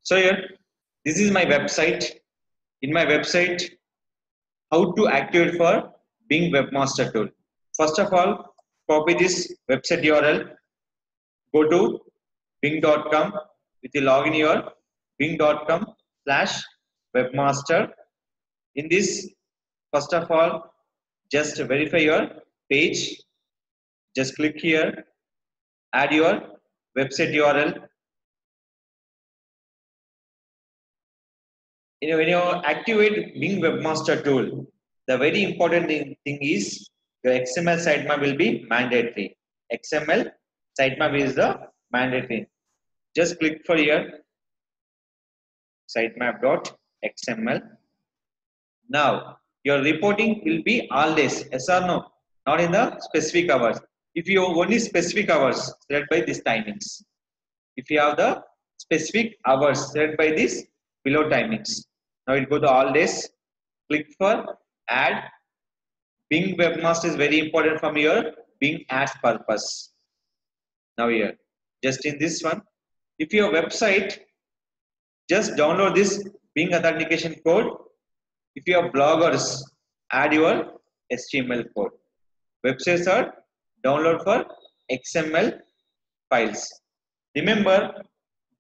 So here, this is my website. In my website, how to activate for Bing Webmaster tool. First of all, copy this website URL. Go to bing.com with the login your bing.com/webmaster. In this, first of all, just verify your page. Just click here, add your website URL. When you activate Bing Webmaster tool, the very important thing is your XML sitemap will be mandatory. XML sitemap is the mandatory. Just click for here sitemap.xml. Now your reporting will be all days, yes or no? Not in the specific hours. If you have only specific hours, select by these timings. If you have the specific hours, select by this below timings. Now it go to all days. Click for add. Bing Webmaster is very important from your Bing ads purpose. Now here, just in this one, if your website, just download this Bing authentication code. If you have bloggers, add your HTML code. Websites are download for XML files. Remember,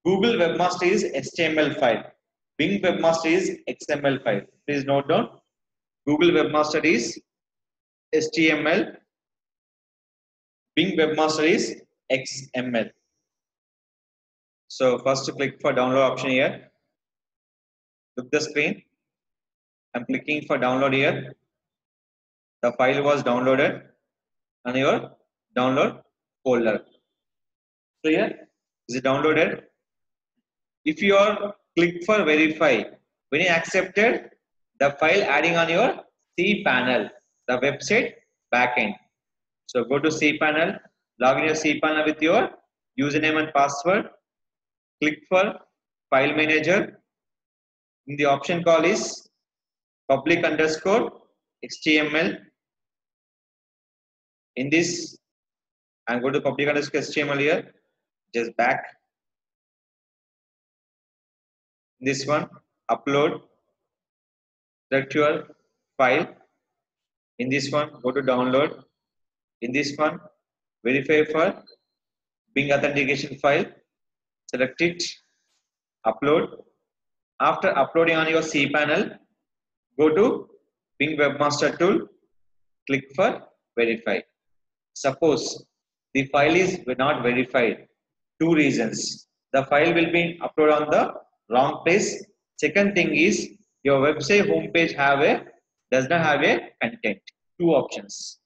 Google Webmaster is HTML file. Bing Webmaster is XML file. Please note down. Google Webmaster is HTML. Bing Webmaster is XML. So first click for download option here. Look the screen. I'm clicking for download here. The file was downloaded on your download folder. So here is it downloaded. If you are click for verify, when you accepted, the file adding on your cPanel, the website backend. So go to cPanel, log in your cPanel with your username and password. Click for file manager. In the option call is public underscore HTML. In this, I'm going to public underscore HTML here. Just back. This one, upload. Select your file. In this one, go to download. In this one, verify for Bing authentication file. Select it. Upload. After uploading on your cPanel, go to Bing Webmaster tool. Click for verify. Suppose the file is not verified. Two reasons. The file will be uploaded on the wrong place. Second thing is your website homepage does not have a content. Two options.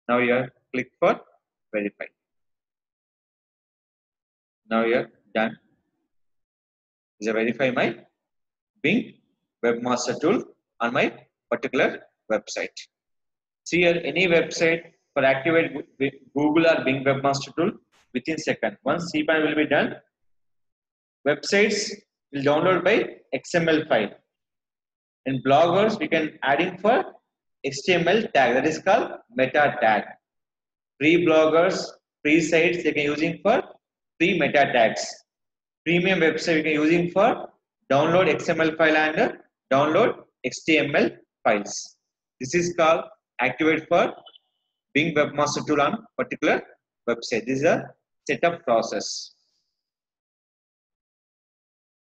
Now here click for verify. Now here done. Is verify my Bing Webmaster tool on my particular website. See here any website for activate Google or Bing Webmaster tool within second. Once cPanel will be done, websites will download by XML file. In bloggers, we can adding for HTML tag that is called meta tag. Free bloggers, free sites they can using for free meta tags. Premium website we can using for download XML file and download HTML files. This is called activate for Bing Webmaster tool on particular website. This is a setup process.